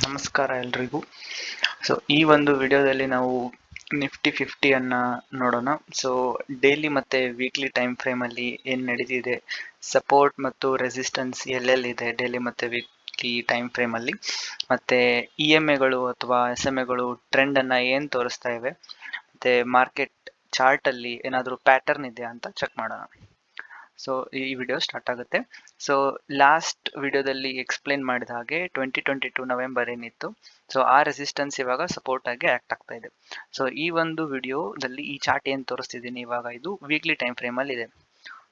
ನಮಸ್ಕಾರ ಎಲ್ರಿಗೂ. ಸೊ ಈ ಒಂದು ವಿಡಿಯೋದಲ್ಲಿ ನಾವು ನಿಫ್ಟಿ 50 ಅನ್ನ ನೋಡೋಣ. ಸೊ ಡೈಲಿ ಮತ್ತೆ ವೀಕ್ಲಿ ಟೈಮ್ ಫ್ರೇಮ್ ಅಲ್ಲಿ ಏನ್ ನಡೀತಿದೆ, ಸಪೋರ್ಟ್ ಮತ್ತು ರೆಸಿಸ್ಟೆನ್ಸ್ ಎಲ್ಲೆಲ್ಲಿದೆ ಡೈಲಿ ಮತ್ತೆ ವೀಕ್ಲಿ ಟೈಮ್ ಫ್ರೇಮ್ ಅಲ್ಲಿ, ಮತ್ತೆ EMAಗಳು ಅಥವಾ SMAಗಳು ಟ್ರೆಂಡ್ ಅನ್ನ ಏನ್ ತೋರಿಸ್ತಾ ಇವೆ, ಮತ್ತೆ ಮಾರ್ಕೆಟ್ ಚಾರ್ಟ್ ಅಲ್ಲಿ ಏನಾದರೂ ಪ್ಯಾಟರ್ನ್ ಇದೆಯಾ ಅಂತ ಚೆಕ್ ಮಾಡೋಣ. ಸೊ ಈ ವಿಡಿಯೋ ಸ್ಟಾರ್ಟ್ ಆಗುತ್ತೆ. ಸೊ ಲಾಸ್ಟ್ ವಿಡಿಯೋದಲ್ಲಿ ಎಕ್ಸ್ಪ್ಲೇನ್ ಮಾಡಿದ ಹಾಗೆ 2022 ನವೆಂಬರ್ ಏನಿತ್ತು, ಸೊ ಆ ರೆಸಿಸ್ಟೆನ್ಸ್ ಇವಾಗ ಸಪೋರ್ಟ್ ಆಗಿ ಆಕ್ಟ್ ಆಗ್ತಾ ಇದೆ. ಸೊ ಈ ಒಂದು ವಿಡಿಯೋದಲ್ಲಿ ಈ ಚಾರ್ಟ್ ಏನ್ ತೋರಿಸ್ತಿದ್ದೀನಿ ಇವಾಗ, ಇದು ವೀಕ್ಲಿ ಟೈಮ್ ಫ್ರೇಮ್ ಅಲ್ಲಿ ಇದೆ.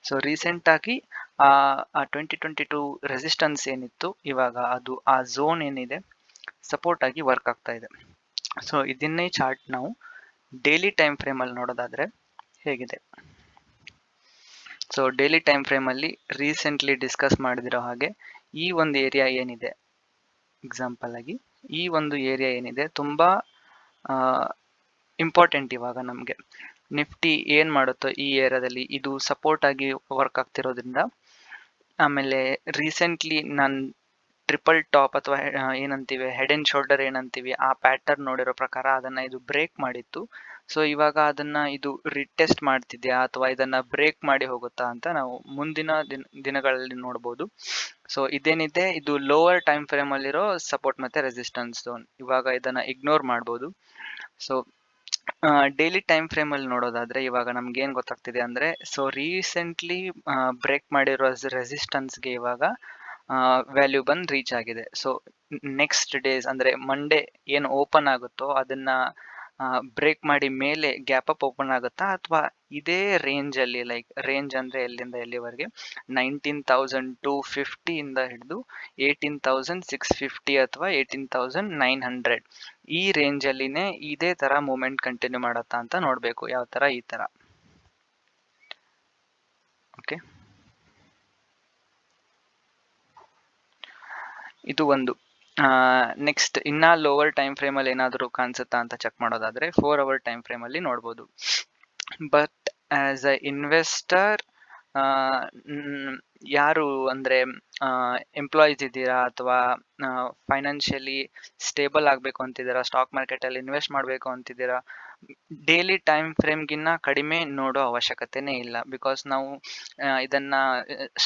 ಸೊ ರೀಸೆಂಟ್ ಆಗಿ ಆ 2022 ರೆಸಿಸ್ಟೆನ್ಸ್ ಏನಿತ್ತು ಇವಾಗ ಅದು ಆ ಝೋನ್ ಏನಿದೆ ಸಪೋರ್ಟ್ ಆಗಿ ವರ್ಕ್ ಆಗ್ತಾ ಇದೆ. ಸೊ ಇದನ್ನೇ ಚಾರ್ಟ್ ನಾವು ಡೈಲಿ ಟೈಮ್ ಫ್ರೇಮ್ ಅಲ್ಲಿ ನೋಡೋದಾದ್ರೆ ಹೇಗಿದೆ. ಸೊ ಡೈಲಿ ಟೈಮ್ ಫ್ರೇಮ್ ಅಲ್ಲಿ ರೀಸೆಂಟ್ಲಿ ಡಿಸ್ಕಸ್ ಮಾಡಿದಿರೋ ಹಾಗೆ ಈ ಒಂದು ಏರಿಯಾ ಏನಿದೆ, ಎಕ್ಸಾಂಪಲ್ ಆಗಿ ಈ ಒಂದು ಏರಿಯಾ ಏನಿದೆ ತುಂಬಾ ಇಂಪಾರ್ಟೆಂಟ್. ಇವಾಗ ನಮಗೆ ನಿಫ್ಟಿ ಏನ್ ಮಾಡುತ್ತೋ ಈ ಏರಿಯಾದಲ್ಲಿ ಇದು ಸಪೋರ್ಟ್ ಆಗಿ ವರ್ಕ್ ಆಗ್ತಿರೋದ್ರಿಂದ, ಆಮೇಲೆ ರೀಸೆಂಟ್ಲಿ ನಾನು ಟ್ರಿಪಲ್ ಟಾಪ್ ಅಥವಾ ಏನಂತೀವಿ ಹೆಡ್ ಅಂಡ್ ಶೋಲ್ಡರ್ ಏನಂತೀವಿ ಆ ಪ್ಯಾಟರ್ನ್ ನೋಡಿರೋ ಪ್ರಕಾರ ಅದನ್ನ ಇದು ಬ್ರೇಕ್ ಮಾಡಿತ್ತು. ಸೊ ಇವಾಗ ಅದನ್ನ ಇದು ರಿಟೆಸ್ಟ್ ಮಾಡ್ತಿದ್ಯಾ ಅಥವಾ ಇದನ್ನ ಬ್ರೇಕ್ ಮಾಡಿ ಹೋಗುತ್ತಾ ಅಂತ ನಾವು ಮುಂದಿನ ದಿನಗಳಲ್ಲಿ ನೋಡಬಹುದು. ಸೊ ಇದೇನಿದೆ ಇದು ಲೋವರ್ ಟೈಮ್ ಫ್ರೇಮ್ ಅಲ್ಲಿರೋ ಸಪೋರ್ಟ್ ಮತ್ತೆ ರೆಸಿಸ್ಟೆನ್ಸ್ ಝೋನ್. ಇವಾಗ ಇದನ್ನ ಇಗ್ನೋರ್ ಮಾಡಬಹುದು. ಸೊ ಡೈಲಿ ಟೈಮ್ ಫ್ರೇಮ್ ಅಲ್ಲಿ ನೋಡೋದಾದ್ರೆ ಇವಾಗ ನಮ್ಗೆ ಏನ್ ಗೊತ್ತಾಗ್ತಿದೆ ಅಂದ್ರೆ, ಸೊ ರೀಸೆಂಟ್ಲಿ ಬ್ರೇಕ್ ಮಾಡಿರೋ ರೆಸಿಸ್ಟೆನ್ಸ್ಗೆ ಇವಾಗ ವ್ಯಾಲ್ಯೂ ಬಂದು ರೀಚ್ ಆಗಿದೆ. ಸೊ ನೆಕ್ಸ್ಟ್ ಡೇಸ್ ಅಂದ್ರೆ ಮಂಡೇ ಏನು ಓಪನ್ ಆಗುತ್ತೋ ಅದನ್ನ ಬ್ರೇಕ್ ಮಾಡಿ ಮೇಲೆ ಗ್ಯಾಪ್ ಅಪ್ ಓಪನ್ ಆಗುತ್ತಾ ಅಥವಾ ಇದೇ ರೇಂಜ್ ಅಲ್ಲಿ, ಲೈಕ್ ರೇಂಜ್ ಅಂದ್ರೆ ಎಲ್ಲಿಂದ ಎಲ್ಲಿವರೆಗೆ 19,250 ಇಂದ ಹಿಡಿದು 18,650 ಅಥವಾ 18,900 ಈ ರೇಂಜ್ ಅಲ್ಲಿನೇ ಇದೇ ತರ ಮೂವ್ಮೆಂಟ್ ಕಂಟಿನ್ಯೂ ಮಾಡತ್ತಾ ಅಂತ ನೋಡ್ಬೇಕು. ಯಾವ ತರ, ಈ ತರ. ಓಕೆ, ಇದು ಒಂದು. ನೆಕ್ಸ್ಟ್ ಇನ್ನ ಲೋವರ್ ಟೈಮ್ ಫ್ರೇಮ್ ಅಲ್ಲಿ ಏನಾದರೂ ಕಾಣಿಸುತ್ತಾ ಅಂತ ಚೆಕ್ ಮಾಡೋದಾದ್ರೆ 4 ಅವರ್ ಟೈಮ್ ಫ್ರೇಮ್ ಅಲ್ಲಿ ನೋಡ್ಬೋದು. ಬಟ್ ಆಸ್ ಅ ಇನ್ವೆಸ್ಟರ್ ಯಾರು ಅಂದ್ರೆ ಎಂಪ್ಲಾಯೀಸ್ ಇದ್ದೀರಾ ಅಥವಾ ಫೈನಾನ್ಷಿಯಲಿ ಸ್ಟೇಬಲ್ ಆಗಬೇಕು ಅಂತಿದ್ದೀರಾ, ಸ್ಟಾಕ್ ಮಾರ್ಕೆಟ್ ಅಲ್ಲಿ ಇನ್ವೆಸ್ಟ್ ಮಾಡಬೇಕು ಅಂತಿದ್ದೀರಾ, ಡೈಲಿ ಟೈಮ್ ಫ್ರೇಮ್ಗಿನ್ನ ಕಡಿಮೆ ನೋಡೋ ಅವಶ್ಯಕತೆನೇ ಇಲ್ಲ. ಬಿಕಾಸ್ ನಾವು ಇದನ್ನ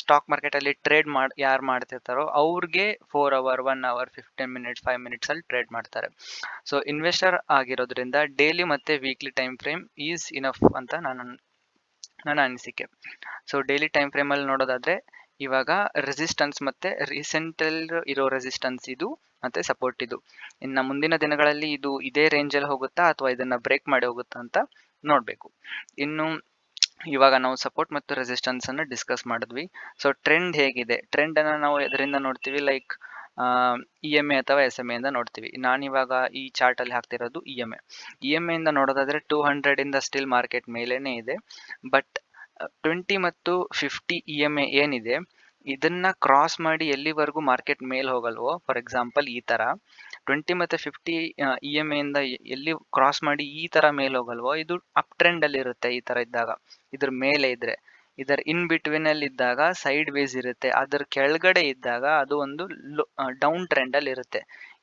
ಸ್ಟಾಕ್ ಮಾರ್ಕೆಟ್ ಅಲ್ಲಿ ಟ್ರೇಡ್ ಯಾರು ಮಾಡ್ತಿರ್ತಾರೋ ಅವ್ರಿಗೆ 4 ಅವರ್ 1 ಅವರ್ 15 ಮಿನಿಟ್ಸ್ 5 ಮಿನಿಟ್ಸ್ ಅಲ್ಲಿ ಟ್ರೇಡ್ ಮಾಡ್ತಾರೆ. ಸೊ ಇನ್ವೆಸ್ಟರ್ ಆಗಿರೋದ್ರಿಂದ ಡೈಲಿ ಮತ್ತೆ weekly time frame is enough ಅಂತ ನನ್ನ ಅನಿಸಿಕೆ. ಸೊ ಡೈಲಿ ಟೈಮ್ ಫ್ರೇಮ್ ಅಲ್ಲಿ ನೋಡೋದಾದ್ರೆ ಇವಾಗ ರೆಸಿಸ್ಟೆನ್ಸ್ ಮತ್ತೆ ರೀಸೆಂಟ್ ಇರೋ ರೆಸಿಸ್ಟೆನ್ಸ್ ಇದು ಮತ್ತೆ ಸಪೋರ್ಟ್ ಇದು. ಇನ್ನು ಮುಂದಿನ ದಿನಗಳಲ್ಲಿ ಇದು ಇದೇ ರೇಂಜ್ ಅಲ್ಲಿ ಹೋಗುತ್ತಾ ಅಥವಾ ಇದನ್ನ ಬ್ರೇಕ್ ಮಾಡಿ ಹೋಗುತ್ತಾ ಅಂತ ನೋಡ್ಬೇಕು. ಇನ್ನು ಇವಾಗ ನಾವು ಸಪೋರ್ಟ್ ಮತ್ತು ರೆಸಿಸ್ಟೆನ್ಸ್ ಅನ್ನು ಡಿಸ್ಕಸ್ ಮಾಡಿದ್ವಿ. ಸೊ ಟ್ರೆಂಡ್ ಹೇಗಿದೆ, ಟ್ರೆಂಡ್ ಅನ್ನ ನಾವು ಎದರಿಂದ ನೋಡ್ತೀವಿ, ಲೈಕ್ EMA ಅಥವಾ SMA ಇಂದ ನೋಡ್ತೀವಿ. ನಾನಿವಾಗ ಈ ಚಾರ್ಟ್ ಅಲ್ಲಿ ಹಾಕ್ತಿರೋದು EMA ಇಂದ ನೋಡೋದಾದ್ರೆ 200 ಇಂದ ಸ್ಟಿಲ್ ಮಾರ್ಕೆಟ್ ಮೇಲೇನೆ ಇದೆ. ಬಟ್ 20 ಮತ್ತು 50 EMA ಏನಿದೆ ಇದನ್ನ ಕ್ರಾಸ್ ಮಾಡಿ ಎಲ್ಲಿವರೆಗೂ ಮಾರ್ಕೆಟ್ ಮೇಲ್ ಹೋಗಲ್ವೋ, ಫಾರ್ ಎಕ್ಸಾಂಪಲ್ ಈ ತರ 20 ಮತ್ತೆ 50 EMA ಇಂದ ಎಲ್ಲಿ ಕ್ರಾಸ್ ಮಾಡಿ ಈ ತರ ಮೇಲ್ ಹೋಗಲ್ವೋ ಇದು ಅಪ್ ಟ್ರೆಂಡ್ ಅಲ್ಲಿ ಇರುತ್ತೆ. ಈ ತರ ಇದ್ದಾಗ ಇದ್ರ ಮೇಲೆ ಇದ್ರೆ, ಇದರ ಇನ್ ಬಿಟ್ವೀನ್ ಅಲ್ಲಿ ಇದ್ದಾಗ ಸೈಡ್ ವೇಸ್ ಇರುತ್ತೆ, ಅದರ ಕೆಳಗಡೆ ಇದ್ದಾಗ ಅದು ಒಂದು ಡೌನ್ ಟ್ರೆಂಡ್ ಅಲ್ಲಿ ಇರುತ್ತೆ.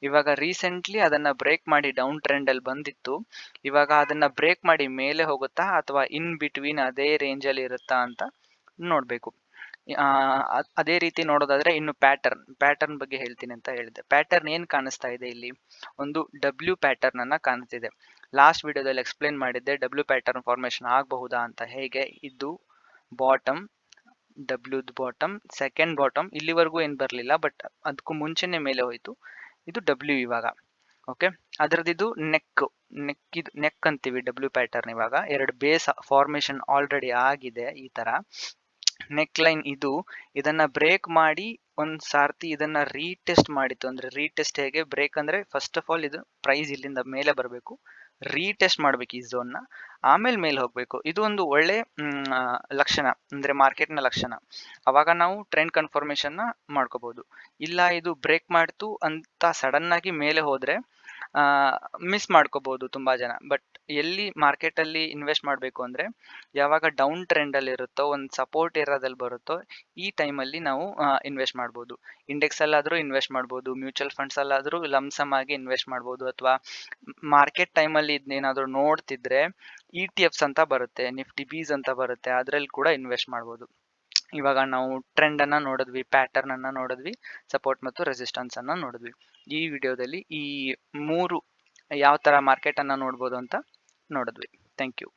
ಇವಾಗ ರೀಸೆಂಟ್ಲಿ ಅದನ್ನ ಬ್ರೇಕ್ ಮಾಡಿ ಡೌನ್ ಟ್ರೆಂಡ್ ಅಲ್ಲಿ ಬಂದಿತ್ತು. ಇವಾಗ ಅದನ್ನ ಬ್ರೇಕ್ ಮಾಡಿ ಮೇಲೆ ಹೋಗುತ್ತಾ ಅಥವಾ ಇನ್ ಬಿಟ್ವೀನ್ ಅದೇ ರೇಂಜ್ ಅಲ್ಲಿ ಇರುತ್ತಾ ಅಂತ ನೋಡ್ಬೇಕು. ಅದೇ ರೀತಿ ನೋಡೋದಾದ್ರೆ ಇನ್ನು ಪ್ಯಾಟರ್ನ್ ಬಗ್ಗೆ ಹೇಳ್ತೀನಿ ಅಂತ ಹೇಳಿದೆ. ಪ್ಯಾಟರ್ನ್ ಏನ್ ಕಾಣಿಸ್ತಾ ಇದೆ ಇಲ್ಲಿ, ಒಂದು W ಪ್ಯಾಟರ್ನ್ ಅನ್ನ ಕಾಣಿಸ್ತಿದೆ. ಲಾಸ್ಟ್ ವಿಡಿಯೋದಲ್ಲಿ ಎಕ್ಸ್ಪ್ಲೇನ್ ಮಾಡಿದ್ದೆ W ಪ್ಯಾಟರ್ನ್ ಫಾರ್ಮೇಶನ್ ಆಗಬಹುದಾ ಅಂತ. ಹೇಗೆ, ಇದು bottom, W bottom, second bottom, ಇಲ್ಲಿವರೆಗೂ ಏನ್ ಬರ್ಲಿಲ್ಲ ಬಟ್ ಅದಕ್ಕೂ ಮುಂಚೆನೆ ಮೇಲೆ ಹೋಯ್ತು. ಇದು W ಇವಾಗ. ಓಕೆ, ಅದರದ್ದು ನೆಕ್ ಅಂತೀವಿ W ಪ್ಯಾಟರ್ನ್. ಇವಾಗ ಎರಡು ಬೇಸ್ ಫಾರ್ಮೇಶನ್ ಆಲ್ರೆಡಿ ಆಗಿದೆ. ಈ ತರ ನೆಕ್ ಲೈನ್ ಇದನ್ನ ಬ್ರೇಕ್ ಮಾಡಿ ಒಂದ್ ಸಾರ್ತಿ ಇದನ್ನ ರೀಟೆಸ್ಟ್ ಮಾಡಿತ್ತು. ಅಂದ್ರೆ ರೀಟೆಸ್ಟ್ ಹೇಗೆ, ಬ್ರೇಕ್ ಅಂದ್ರೆ ಫಸ್ಟ್ ಆಫ್ ಆಲ್ ಇದು ಪ್ರೈಸ್ ಇಲ್ಲಿಂದ ಮೇಲೆ ಬರಬೇಕು, ರೀಟೆಸ್ಟ್ ಮಾಡ್ಬೇಕು ಈ ಝೋನ್ ನ, ಆಮೇಲೆ ಮೇಲೆ ಹೋಗ್ಬೇಕು. ಇದು ಒಂದು ಒಳ್ಳೆ ಲಕ್ಷಣ, ಅಂದ್ರೆ ಮಾರ್ಕೆಟ್ ನ ಲಕ್ಷಣ. ಅವಾಗ ನಾವು ಟ್ರೆಂಡ್ ಕನ್ಫರ್ಮೇಶನ್ ನ ಮಾಡ್ಕೋಬಹುದು. ಇಲ್ಲ ಇದು ಬ್ರೇಕ್ ಮಾಡ್ತು ಅಂತ ಸಡನ್ ಆಗಿ ಮೇಲೆ ಹೋದ್ರೆ ಮಿಸ್ ಮಾಡ್ಕೋಬಹುದು ತುಂಬಾ ಜನ. ಬಟ್ ಎಲ್ಲಿ ಮಾರ್ಕೆಟಲ್ಲಿ ಇನ್ವೆಸ್ಟ್ ಮಾಡಬೇಕು ಅಂದರೆ, ಯಾವಾಗ ಡೌನ್ ಟ್ರೆಂಡಲ್ಲಿ ಇರುತ್ತೋ, ಒಂದು ಸಪೋರ್ಟ್ ಏರಿಯಾದಲ್ಲಿ ಬರುತ್ತೋ, ಈ ಟೈಮಲ್ಲಿ ನಾವು ಇನ್ವೆಸ್ಟ್ ಮಾಡ್ಬೋದು. ಇಂಡೆಕ್ಸಲ್ಲಾದರೂ ಇನ್ವೆಸ್ಟ್ ಮಾಡ್ಬೋದು, ಮ್ಯೂಚುವಲ್ ಫಂಡ್ಸಲ್ಲಾದರೂ ಲಮ್ಸಮ್ ಆಗಿ ಇನ್ವೆಸ್ಟ್ ಮಾಡ್ಬೋದು, ಅಥವಾ ಮಾರ್ಕೆಟ್ ಟೈಮಲ್ಲಿ ಇದನ್ನೇನಾದರೂ ನೋಡ್ತಿದ್ರೆ ETFs ಅಂತ ಬರುತ್ತೆ, ನಿಫ್ಟಿ ಬೀಸ್ ಅಂತ ಬರುತ್ತೆ, ಅದರಲ್ಲಿ ಕೂಡ ಇನ್ವೆಸ್ಟ್ ಮಾಡ್ಬೋದು. ಇವಾಗ ನಾವು ಟ್ರೆಂಡ್ ಅನ್ನ ನೋಡಿದ್ವಿ, ಪ್ಯಾಟರ್ನ್ ಅನ್ನ ನೋಡಿದ್ವಿ, ಸಪೋರ್ಟ್ ಮತ್ತು ರೆಸಿಸ್ಟೆನ್ಸ್ ಅನ್ನ ನೋಡಿದ್ವಿ. ಈ ವಿಡಿಯೋದಲ್ಲಿ ಈ 3 ಯಾವ ತರ ಮಾರ್ಕೆಟ್ ಅನ್ನ ನೋಡ್ಬೋದು ಅಂತ ನೋಡಿದ್ವಿ. Thank you.